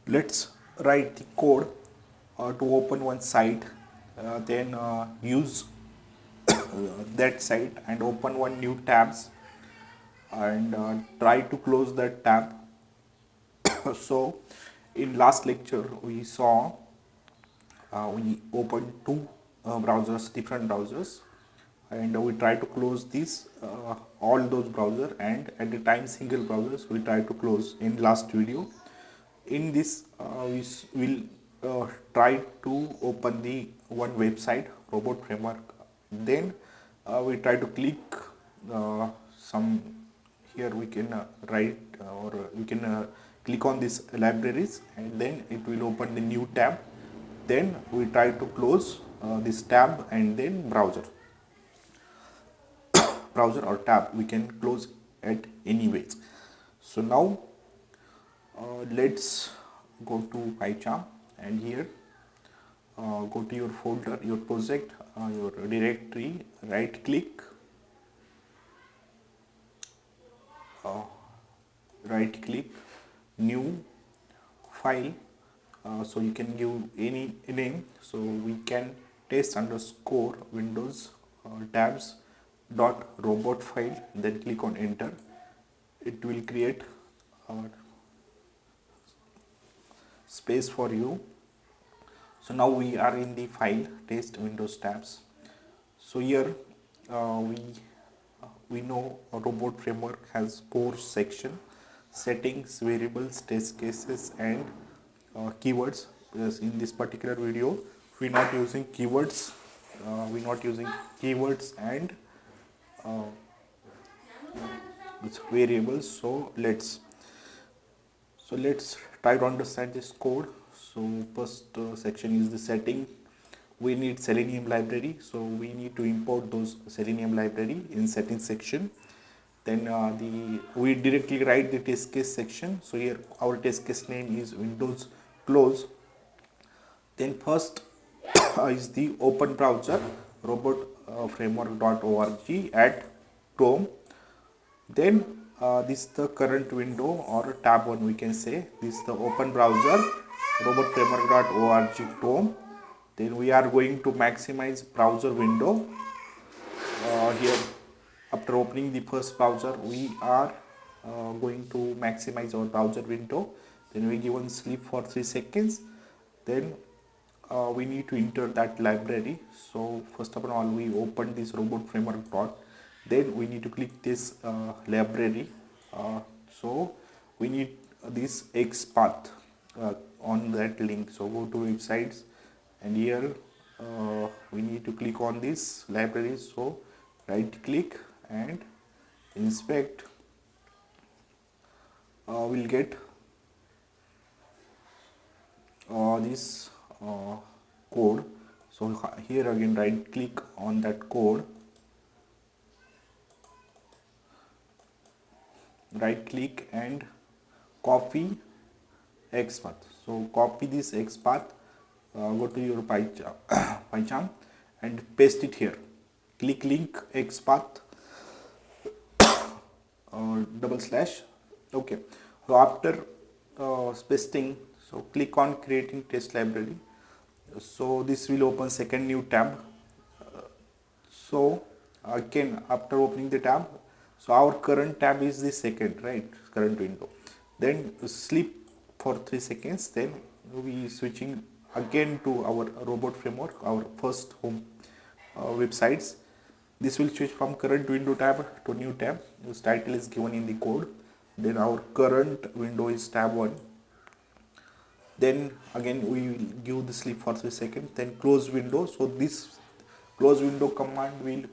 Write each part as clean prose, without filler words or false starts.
Let's write the code to open one site, then use that site and open one new tabs and try to close that tab. So in last lecture we saw we opened two browsers, different browsers, and we try to close these all those browser, and at the time single browsers we try to close in last video. In this we will try to open the one website robot framework, then we try to click some, here we can write or we can click on this libraries, and then it will open the new tab. Then we try to close this tab, and then browser or tab we can close at any ways. So now let's go to PyCharm, and here go to your folder, your project, your directory, right click, new file. So you can give any name, so we can test underscore windows tabs dot robot file, then click on enter. It will create space for you. So now we are in the file test windows tabs. So here we know a robot framework has 4 sections: settings, variables, test cases, and keywords. Because in this particular video we're not using keywords, and variables. So let's try to understand this code. So first section is the setting. We need Selenium library, so we need to import those Selenium library in settings section. Then we directly write the test case section. So here our test case name is windows close. Then first is the open browser robot framework.org at Chrome. Then this is the current window or tab 1, we can say. This is the open browser robot framework.org Chrome. Then we are going to maximize browser window. Here after opening the first browser we are going to maximize our browser window. Then we give on sleep for 3 seconds. Then we need to enter that library. So first of all we open this robot framework dot, then we need to click this library. So we need this xpath on that link. So go to websites, and here we need to click on this library. So right click and inspect. We'll get this code. So here again right click on that code, right click and copy xpath. So copy this xpath, go to your PyCharm and paste it here. Click link xpath /. Okay, so after pasting, so click on creating test library. So this will open second new tab. So again after opening the tab, so our current tab is the second, right, current window. Then sleep for 3 seconds. Then we switching again to our robot framework, our first home websites. This will switch from current window tab to new tab. This title is given in the code. Then our current window is tab 1. Then again we will give the sleep for 3 seconds. Then close window. So this close window command will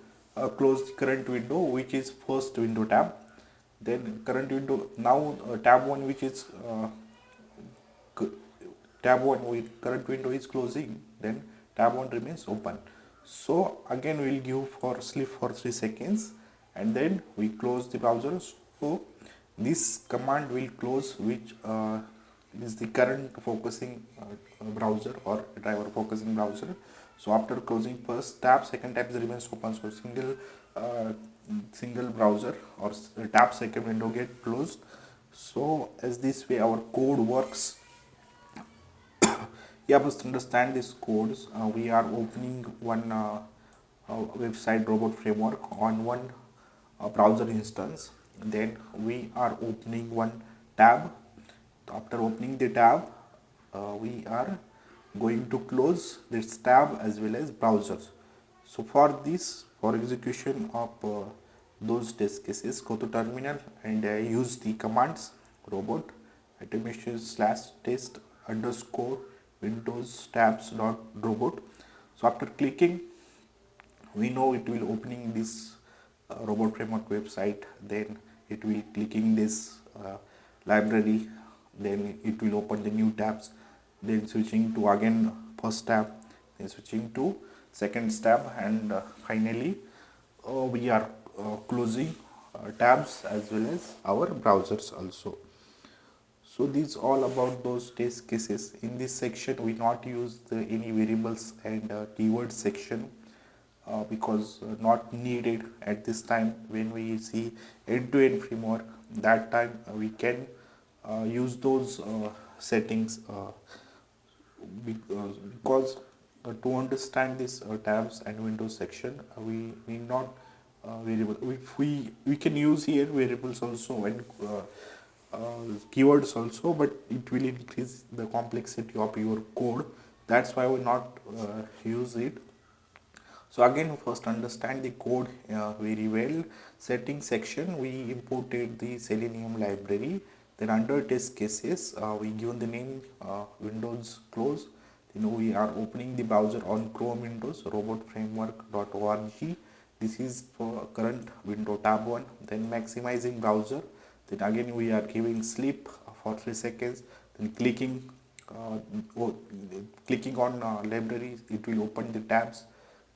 close the current window, which is first window tab. Then current window, now tab 1, which is tab 1 with current window is closing, then tab 1 remains open. So again we will give for sleep for 3 seconds, and then we close the browser. So this command will close, which is the current focusing browser or driver focusing browser. So after closing first tab, second tab remains open. So single browser or tab second window get closed. So as this way our code works. Yeah, must understand these codes. We are opening one website robot framework on one browser instance. Then we are opening one tab. After opening the tab, we are going to close this tab as well as browsers. So for this, for execution of those test cases, go to terminal and use the commands robot automation slash test underscore windows tabs dot robot. So after clicking, we know it will opening this robot framework website, then it will clicking this library, then it will open the new tabs, then switching to again first tab, then switching to second tab, and finally we are closing tabs as well as our browsers also. So these all about those test cases. In this section we not use any variables and keyword section because not needed at this time. When we see end-to-end framework, that time we can use those settings because to understand this tabs and windows section we need not variable. If we can use here variables also and keywords also, but it will increase the complexity of your code. That's why we not use it. So again, first understand the code very well. Settings section, we imported the Selenium library. Then under test cases, we given the name Windows close. Then we are opening the browser on Chrome Windows robotframework.org. This is for current window tab 1. Then maximizing browser. Then again we are giving sleep for 3 seconds. Then clicking on library, it will open the tabs.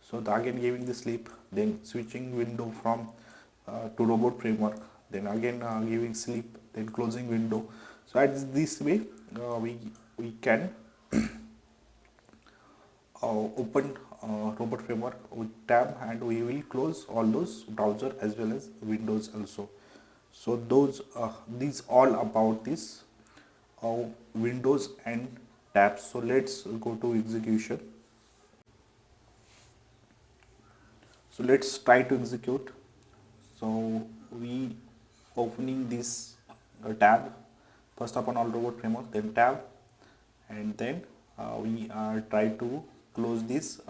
So again giving the sleep, then switching window from to robot framework, then again giving sleep, then closing window. So at this way we can open robot framework with tab, and we will close all those browser as well as windows also. So those these all about this windows and tabs. So let's go to execution. So let's try to execute. So we opening this tab, first upon all robot framework, then tab, and then we try to close these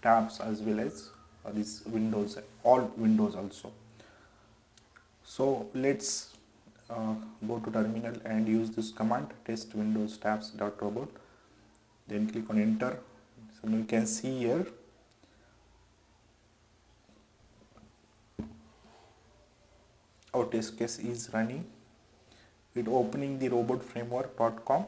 tabs as well as these windows, all windows also. So let's go to terminal and use this command test windows tabs dot robot, then click on enter. So you can see here our test case is running. It opening the robotframework.com,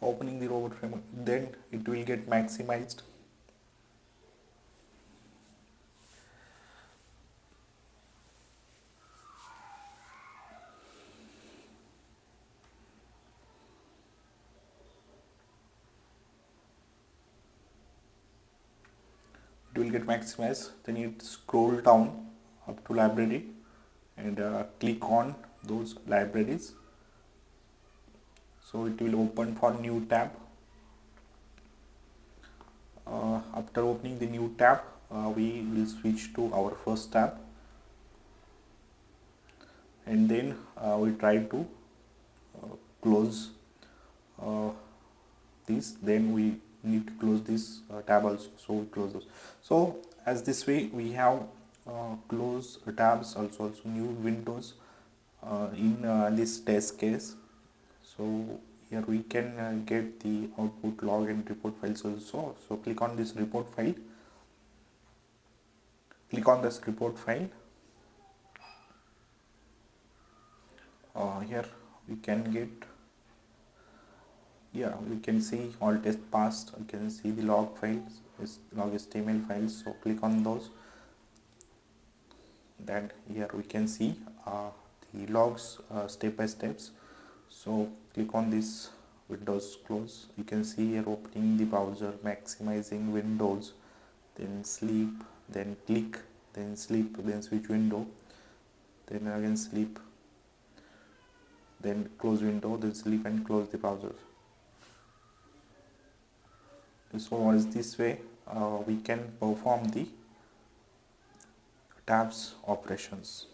opening the robot framework, then it will get maximized. It will get maximized, then you scroll down up to library and click on those libraries. So it will open for new tab. After opening the new tab, we will switch to our first tab, and then we try to close this, then we need to close this tab also, so we close those. So as this way we have close tabs also new windows in this test case. So here we can get the output log and report files also. So click on this report file, click on this report file. Here we can get, yeah, we can see all test passed. You can see the log files, log HTML files. So click on those. Then here we can see the logs step by steps. So click on this Windows close. You can see here opening the browser, maximizing windows, then sleep, then click, then sleep, then switch window, then again sleep, then close window, then sleep and close the browser. So as this way we can perform the tabs operations.